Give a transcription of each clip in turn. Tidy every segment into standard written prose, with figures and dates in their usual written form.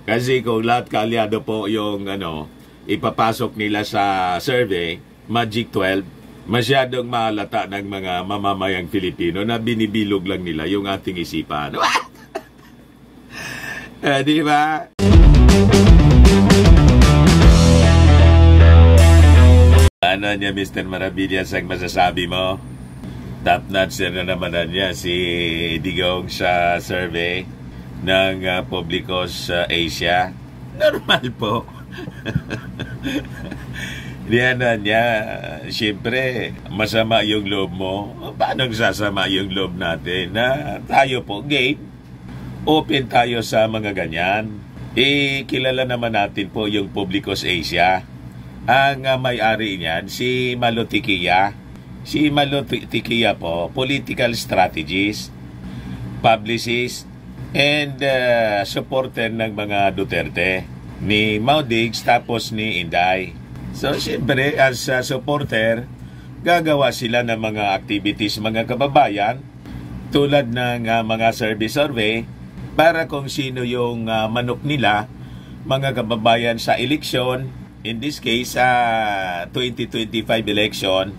Kasi kung lahat kaalyado po yung ipapasok nila sa survey, Magic 12, masyadong mahalata ng mga mamamayang Filipino na binibilog lang nila yung ating isipan. Di ba? Ano niya, Mr. Maravillas, ang masasabi mo? Top notch na naman niya si Digong sa survey ng Publicos Asia. Normal po. Diyan niya, siyempre, masama yung loob mo. Paano sasama yung loob natin na tayo po, game? Open tayo sa mga ganyan. Kilala naman natin po yung Publicos Asia. Ang may-ari niyan, si Malo Tiquia. Si Malo Tiquia po, political strategist, publicist, and supporter ng mga Duterte. Ni Mau Diggs tapos ni Inday. So, siyempre, as supporter, gagawa sila ng mga activities, mga kababayan, tulad ng mga survey, para kung sino yung manok nila, mga kababayan sa eleksyon, in this case, sa 2025 election,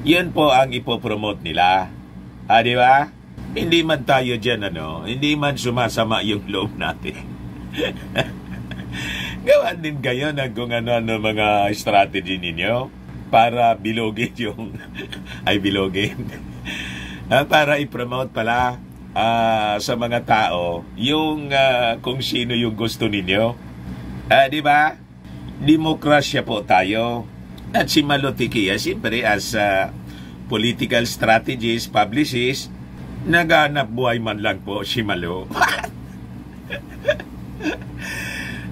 yun po ang ipopromote nila. Di ba? Hindi man tayo dyan, hindi man sumasama yung loob natin. Gawan din kayo ng kung ano-ano mga strategy ninyo para bilogin yung bilogin para i-promote pala sa mga tao yung kung sino yung gusto ninyo. Di ba? Demokrasya po tayo. At si Malo Tiquia, siyempre as political strategist, publicist, naghanap buhay man lang po si Malo.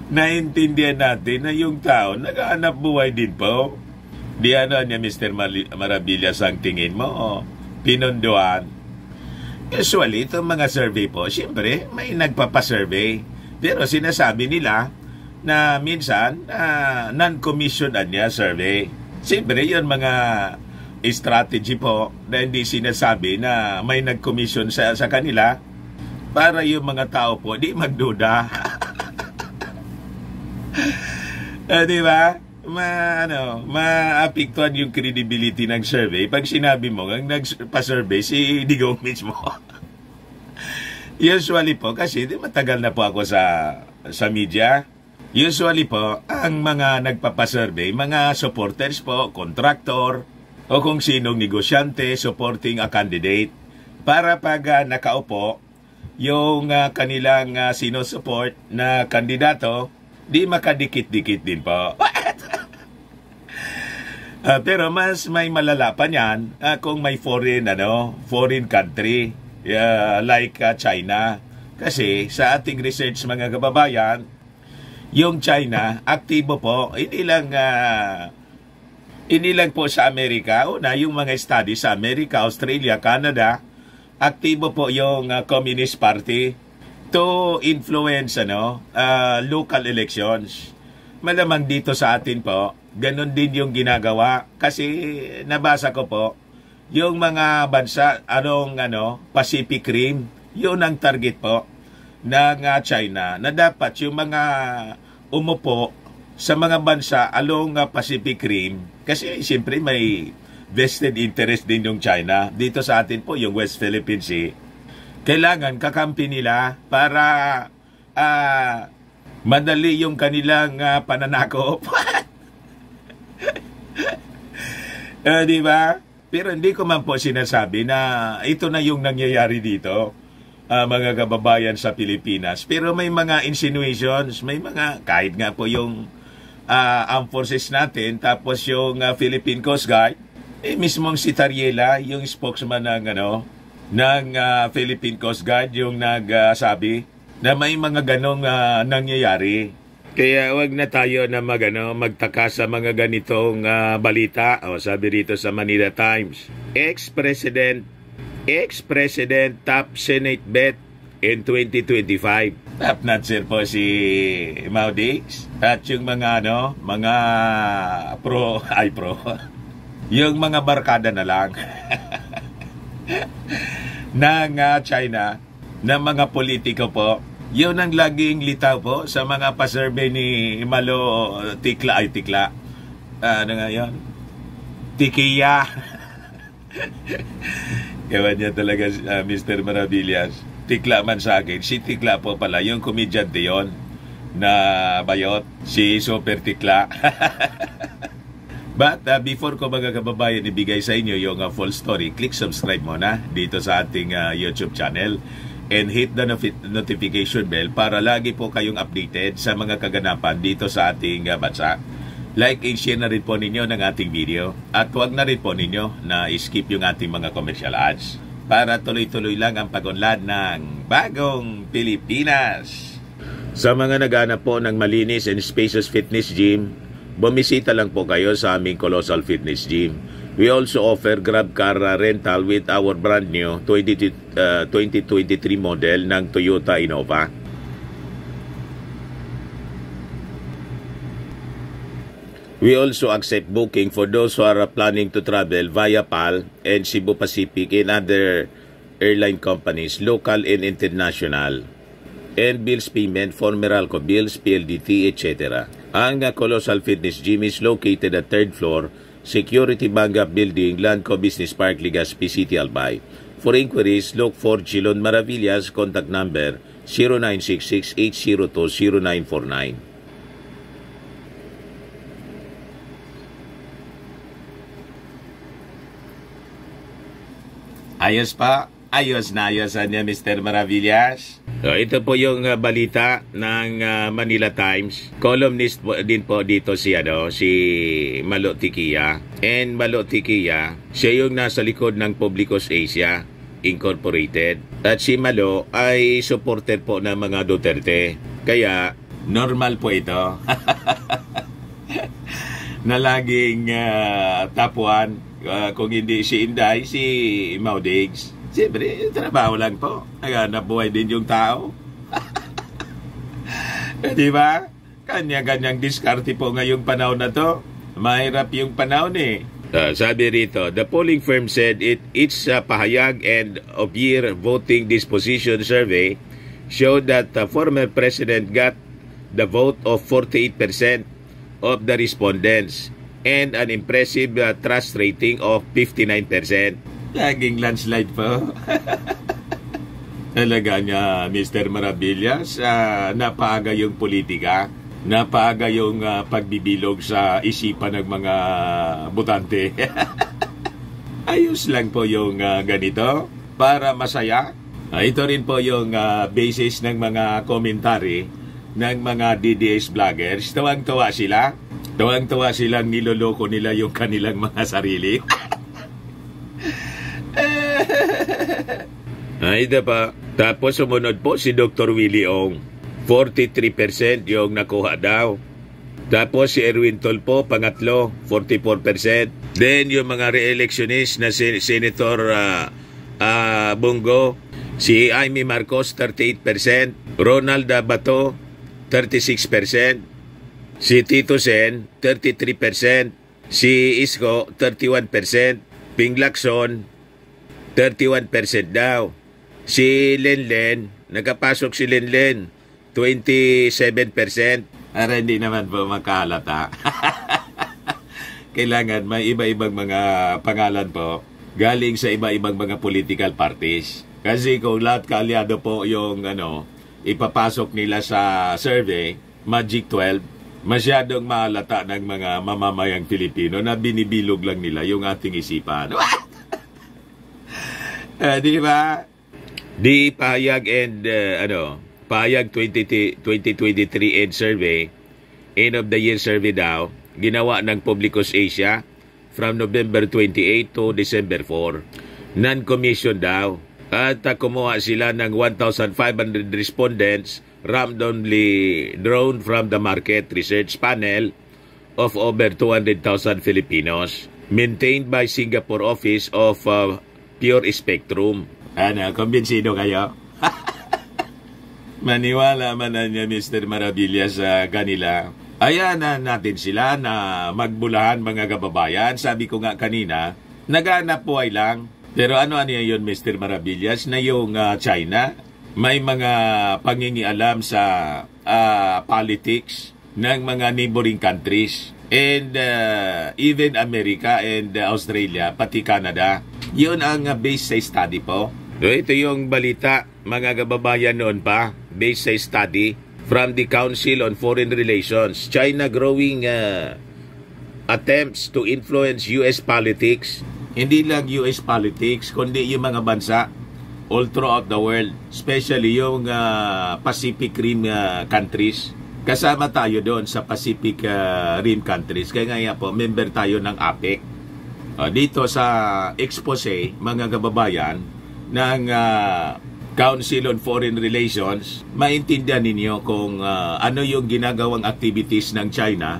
Naintindihan natin na yung tao naghahanap buhay din po. Di niya, Mr. Maravillas, ang tingin mo, pinondohan. Usually, itong mga survey po, siyempre, may nagpapasurvey. Pero sinasabi nila na minsan, non-commissioned niya survey. Siyempre, yun mga strategy po na hindi sinasabi na may nag-commission sa kanila para yung mga tao po di magduda. Di ba? Maapektuhan yung credibility ng survey pag sinabi mo ang nagpa-survey si Digong mismo. Usually po, kasi matagal na po ako sa media. Usually po, ang mga nagpapasurvey, mga supporters po, contractor, o kung sinong negosyante supporting a candidate, para pag nakaupo, yung kanilang sinusupport na kandidato, di makadikit-dikit din po. Pero mas may malala pa niyan kung may foreign country like China. Kasi sa ating research, mga kababayan, yung China aktibo po hindi lang po sa Amerika. Una, yung mga study sa Amerika, Australia, Canada, aktibo po yung Communist Party to influence local elections. Malamang dito sa atin po, ganun din yung ginagawa. Kasi nabasa ko po, yung mga bansa, Pacific Rim, yun ang target po ng China, na dapat yung mga umupo sa mga bansa along Pacific Rim, kasi siyempre may vested interest din yung China. Dito sa atin po, yung West Philippine Sea, kailangan kakampi nila para madali yung kanilang pananakop. Di ba? Pero hindi ko man po sinasabi na ito na yung nangyayari dito, mga kababayan sa Pilipinas. Pero may mga insinuations, may mga, kahit nga po yung armed forces natin, tapos yung Philippine Coast Guard, mismong si Tariela, yung spokesman ng Philippine Coast Guard, yung nagsabi na may mga ganong nangyayari. Kaya wag na tayo na magtaka sa mga ganitong balita. Sabi rito sa Manila Times, ex-president top Senate bet in 2025. Top notcher po si Mau Diggs. At yung mga pro, yung mga barkada na lang ng China, na mga politiko po Yun ang laging litaw po sa mga pasurvey ni Malo Tikla. Ano nga yun? Tikiya. Ewan niya talaga, Mr. Maravillas. Tikla man sa akin. Si Tikla po pala, yung komedyante yon na bayot. Si Super Tikla. But before ko mga kababayan ibigay sa inyo yung full story, click subscribe muna dito sa ating YouTube channel and hit the notification bell para lagi po kayong updated sa mga kaganapan dito sa ating bansa. Like and share na rin po ninyo ng ating video at huwag na rin po ninyo na skip yung ating mga commercial ads para tuloy-tuloy lang ang pag-unlad ng bagong Pilipinas. Sa mga naghahanap po ng malinis and spacious fitness gym, bumisita lang po kayo sa aming Colossal Fitness Gym. We also offer grab car rental with our brand new 2023 model ng Toyota Innova. We also accept booking for those who are planning to travel via PAL and Cebu Pacific and other airline companies, local and international. And bills payment for Meralco bills, PLDT, etc. Ang Colossal Fitness Gym is located at 3rd floor, Security Bangap Building, Landco Business Park, Legazpi City, Albay. For inquiries, look for Chilon Maravillas, contact number 0966-802-0949. Ayos pa. Ayos na niya, Mr. Maravillas. So, ito po yung balita ng Manila Times. Columnist din po dito si Malo Tikiya. And Malo Tikiya, siya yung nasa likod ng Publicos Asia Incorporated. At si Malo ay supporter po ng mga Duterte. Kaya, normal po ito. Na laging tapuan. Kung hindi si Inday, si Maudigs. Siyempre, trabaho lang po. Naghanap buhay din yung tao. Di ba? Kanya-kanyang diskarte po ngayong panahon na to. Mahirap yung panahon eh. Sabi rito, the polling firm said its pahayag and of year voting disposition survey showed that the former president got the vote of 48% of the respondents and an impressive trust rating of 59%. Laging landslide po. Talaga niya, Mr. Maravillas, napaaga yung politika, napaaga yung pagbibilog sa isipan ng mga botante. Ayos lang po yung ganito para masaya. Ito rin po yung basis ng mga komentary ng mga DDS vloggers. Tawang-tawa sila. Tawang-tawa silang niloloko nila yung kanilang mga sarili. Ito pa. Tapos sumunod po si Dr. Willie Ong. 43% yung nakuha daw. Tapos si Erwin Tolpo, pangatlo, 44%. Then yung mga re-electionist na Senator Bungo, si Amy Marcos, 38%. Ronald Bato, 36%. Si Tito Sen, 33%. Si Isko, 31%. Ping Lacson, 31% daw. Si Lenlen, nakapasok si Lenlen, 27%. Para hindi naman po makahalata. Kailangan may iba-ibang mga pangalan po galing sa iba-ibang mga political parties. Kasi kung lahat kaalyado po yung ipapasok nila sa survey, Magic 12, masyadong mahalata ng mga mamamayang Pilipino na binibilog lang nila yung ating isipan. Di ba? Di pahayag and pahayag 2023 end survey, end of the year survey daw, ginawa ng Publicos Asia from November 28 to December 4. Non-commission daw. At kumuha sila ng 1,500 respondents randomly drawn from the market research panel of over 200,000 Filipinos, maintained by Singapore Office of Pure Spectrum. Kumbinsido kayo? Maniwala man na niya, Mr. Maravillas, sa kanila. Ayan natin sila na magbulahan, mga kababayan. Sabi ko nga kanina, naghanap buhay lang. Pero ano yun, Mr. Maravillas, na yung China, may mga pangingialam sa politics ng mga neighboring countries. And even America and Australia, pati Canada. Yun ang based sa study po. So, ito yung balita, mga kababayan noon pa, based sa study from the Council on Foreign Relations. China growing attempts to influence U.S. politics. Hindi lang U.S. politics, kundi yung mga bansa all throughout the world, especially yung Pacific Rim countries. Kasama tayo doon sa Pacific Rim countries. Kaya nga po, member tayo ng APEC. Dito sa expose, mga kababayan, ng Council on Foreign Relations, maintindihan ninyo kung ano yung ginagawang activities ng China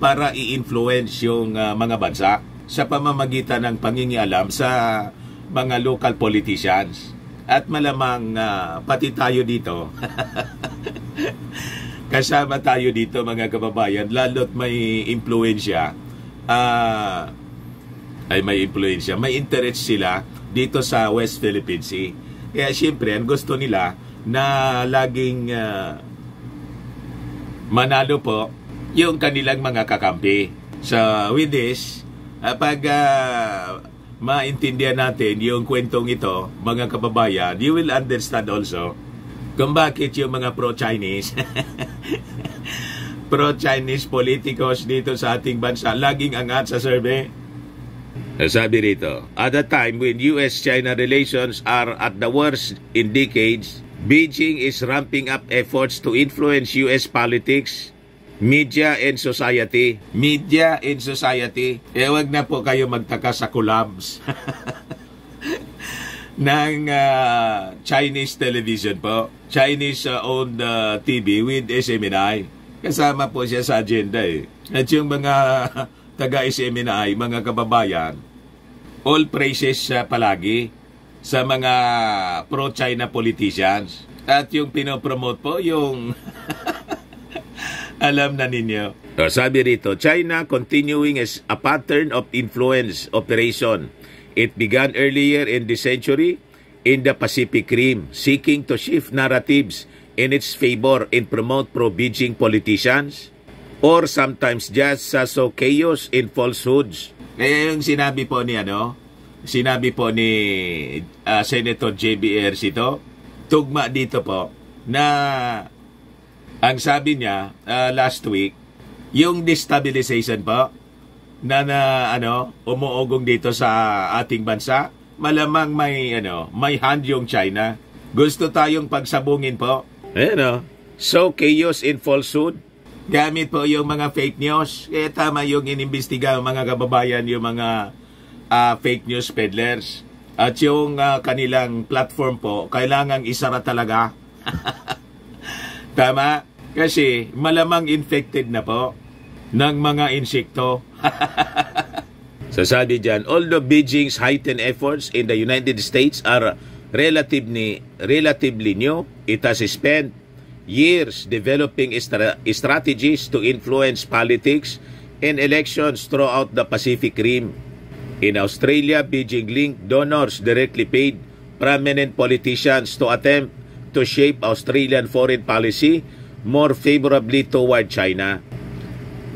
para i-influence yung mga bansa sa pamamagitan ng pangingialam sa mga local politicians. At malamang pati tayo dito, kasama tayo dito mga kababayan, lalo't may impluensya, may interest sila dito sa West Philippine Sea. Kaya siyempre, ang gusto nila na laging manalo po yung kanilang mga kakampi. So, with this, pag maintindihan natin yung kwentong ito, mga kababayan, you will understand also kung bakit yung mga pro-Chinese pro-Chinese politicos dito sa ating bansa laging angat sa survey. Sabi rito, at a time when U.S.-China relations are at the worst in decades, Beijing is ramping up efforts to influence U.S. politics, media and society. Media and society. Wag na po kayo magtaka sa collabs ng Chinese television po. Chinese owned TV with SMNI. Kasama po siya sa agenda eh. At yung mga taga-SMNI, mga kababayan, all praises palagi sa mga pro-China politicians. At yung pinopromote po, yung alam na ninyo. So, sabi rito, China continuing as a pattern of influence operation. It began earlier in the century in the Pacific Rim, seeking to shift narratives in its favor and promote pro-Beijing politicians, or sometimes just sow chaos in falsehoods. Kaya yung sinabi po ni Senator J.B. Ejercito, tugma dito po na ang sabi niya last week, yung destabilization po na umuugong dito sa ating bansa, malamang may hand yung China. Gusto tayong pagsabungin po. So chaos in falsehood. Gamit po yung mga fake news. Kaya tama yung inimbestiga mga kababayan, yung mga fake news peddlers. At yung kanilang platform po, kailangang isara talaga. Tama? Kasi malamang infected na po ng mga insekto. So sabi dyan, although Beijing's heightened efforts in the United States are relatively new, it has spent years developing strategies to influence politics and elections throughout the Pacific Rim. In Australia, Beijing-linked donors directly paid prominent politicians to attempt to shape Australian foreign policy more favorably toward China.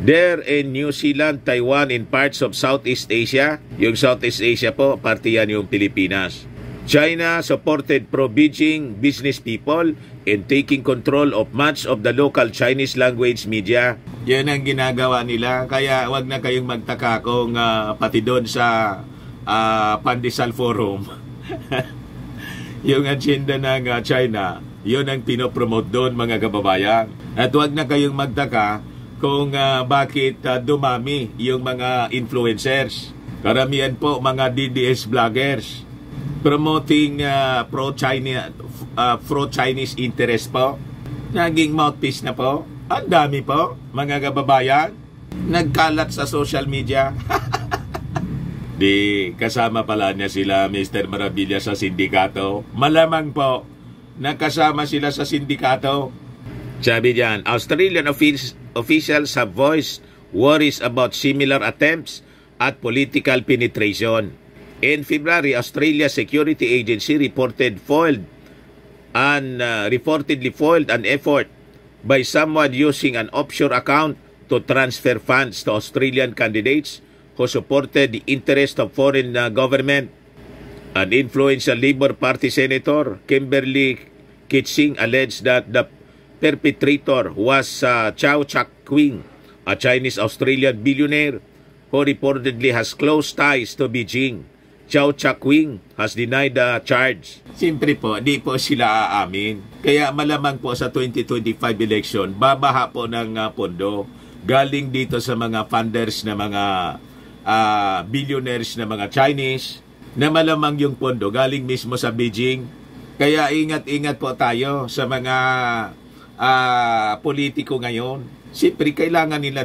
There in New Zealand, Taiwan, and parts of Southeast Asia, yung Southeast Asia po, parte yan yung Pilipinas. China supported pro-Beijing business people in taking control of much of the local Chinese language media. Yan ang ginagawa nila, kaya wag na kayong magtaka kung pati doon sa Pandesal Forum. Yung agenda ng China, yun ang pinopromote doon mga kababayan. At huwag na kayong magtaka kung bakit dumami yung mga influencers. Karamihan po mga DDS vloggers promoting pro-Chinese interest po. Naging mouthpiece na po. Ang dami po mga kababayan. Nagkalat sa social media. Di kasama pala niya sila Mr. Maravilla sa sindikato. Malamang po nakasama sila sa sindikato. Sabi diyan, Australian officials have voiced worries about similar attempts at political penetration. In February, Australia's security agency reported foiled and reportedly foiled an effort by someone using an offshore account to transfer funds to Australian candidates who supported the interest of foreign government. An influential Labour Party Senator, Kimberly Kitching, alleged that the perpetrator was Chow Chak-Wing, a Chinese-Australian billionaire who reportedly has close ties to Beijing. Chow Chak-Wing has denied the charge. Siyempre po, di po sila aamin. Kaya malamang po sa 2025 election, babaha po ng pondo galing dito sa mga funders na mga billionaires na mga Chinese, na malamang yung pondo galing mismo sa Beijing. Kaya ingat-ingat po tayo sa mga politiko ngayon. Siyempre, kailangan nila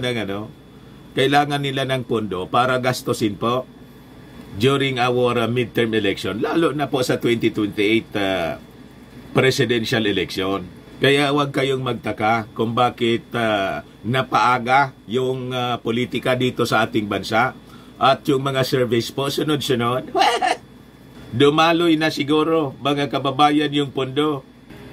ng pondo para gastusin po during our midterm election, lalo na po sa 2028 presidential election. Kaya huwag kayong magtaka kung bakit napaaga yung politika dito sa ating bansa at yung mga service po sunod-sunod. Dumaloy na siguro mga kababayan yung pondo.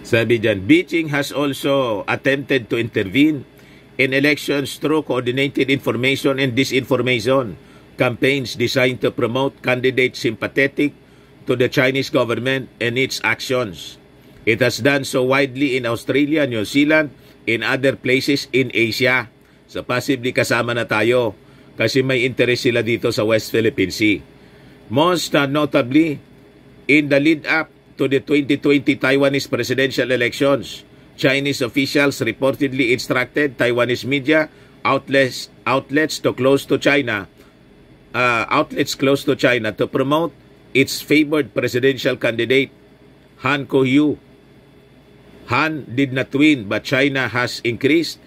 Sabi dyan, Beijing has also attempted to intervene in elections through coordinated information and disinformation campaigns designed to promote candidates sympathetic to the Chinese government and its actions. It has done so widely in Australia, New Zealand, in other places in Asia. So possibly kasama na tayo kasi may interest sila dito sa West Philippine Sea. Most notably, in the lead-up to the 2020 Taiwanese presidential elections, Chinese officials reportedly instructed Taiwanese media outlets close to China to promote its favored presidential candidate, Han Kuo-yu. Han did not win, but China has increased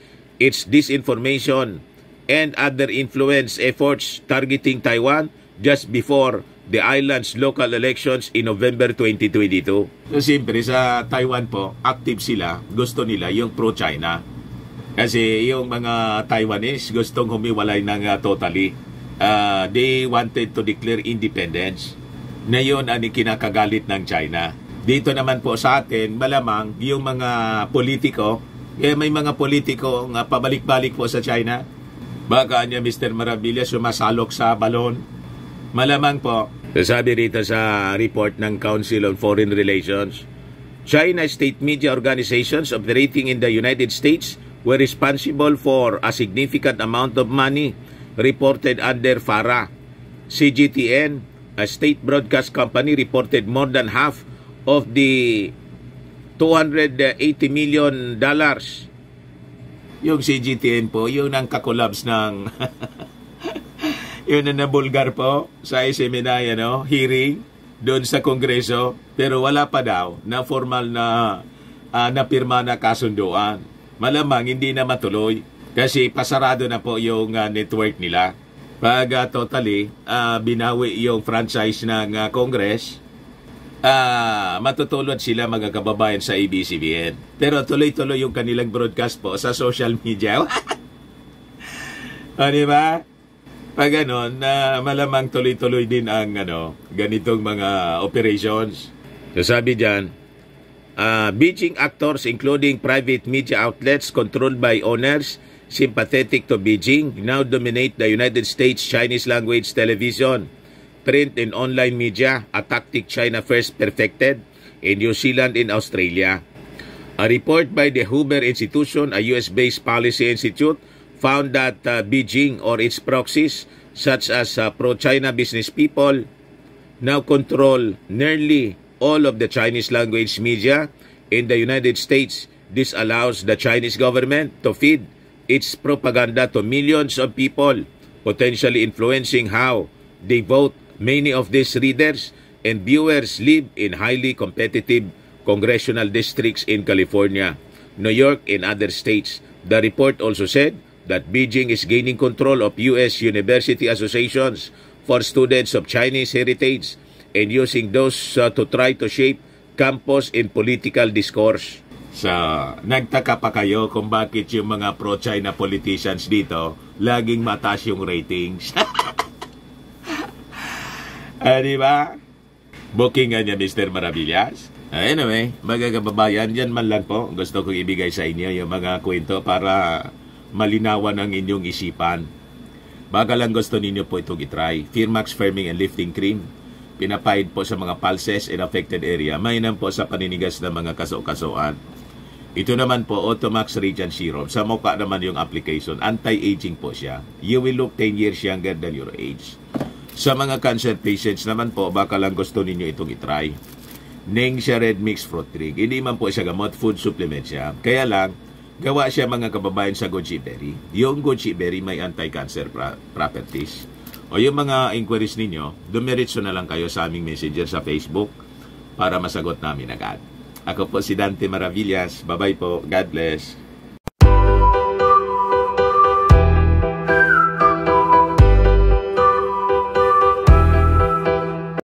its disinformation and other influence efforts targeting Taiwan just before the island's local elections in November 2022. So, siyempre, sa Taiwan po, active sila. Gusto nila yung pro-China. Kasi yung mga Taiwanese gustong humiwalay ng totally. They wanted to declare independence. Na yun ang kinakagalit ng China. Dito naman po sa atin, malamang yung mga politiko, may mga politiko nga pabalik-balik po sa China. Baka niya Mr. Maravilla sumasalok sa balon. Malamang po. Sabi rito sa report ng Council on Foreign Relations, China state media organizations operating in the United States were responsible for a significant amount of money reported under FARA. CGTN, a state broadcast company, reported more than half of the $280 million. Yung CGTN po, yung nang kakolabs ng yun na nabulgar po sa SMNI hearing doon sa Kongreso, pero wala pa daw na formal na napirma na kasunduan. Malamang hindi na matuloy kasi pasarado na po yung network nila. Pag totally binawi yung franchise ng Congress, matutulad sila mga kababayan sa ABS-CBN. Pero tuloy-tuloy yung kanilang broadcast po sa social media. Diba? Pag ganon, malamang tuloy-tuloy din ang ganitong mga operations. So sabi dyan, Beijing actors including private media outlets controlled by owners sympathetic to Beijing now dominate the United States Chinese language television, print and online media, a tactic China first perfected in New Zealand and Australia. A report by the Hoover Institution, a US-based policy institute, found that Beijing or its proxies, such as pro-China business people, now control nearly all of the Chinese language media in the United States. This allows the Chinese government to feed its propaganda to millions of people, potentially influencing how they vote. Many of these readers and viewers live in highly competitive congressional districts in California, New York, and other states. The report also said that Beijing is gaining control of U.S. university associations for students of Chinese heritage and using those to try to shape campus in political discourse. So, nagtaka pa kayo kung bakit yung mga pro-China politicians dito laging mataas yung ratings. Diba? Booking nga niya Mr. Maravillas. Anyway, mga kababayan, yan man lang po. Gusto kong ibigay sa inyo yung mga kwento para malinawan ang inyong isipan. Baka lang gusto ninyo po itong itry. Firmax Firming and Lifting Cream. Pinapahid po sa mga pulses in affected area. Mainam po sa paninigas ng mga kaso-kasuan. Ito naman po, Automax Radiant Serum. Sa mukha naman yung application. Anti-aging po siya. You will look 10 years younger than your age. Sa mga cancer patients naman po, baka lang gusto ninyo itong itry. Ning siya red mixed fruit drink. Hindi man po siya gamot, food supplement siya. Kaya lang, gawa siya mga kababayan sa goji berry. Yung goji berry may anti-cancer properties. O yung mga inquiries ninyo, dumiretso na lang kayo sa aming messenger sa Facebook para masagot namin agad. Ako po si Dante Maravillas. Bye-bye po. God bless.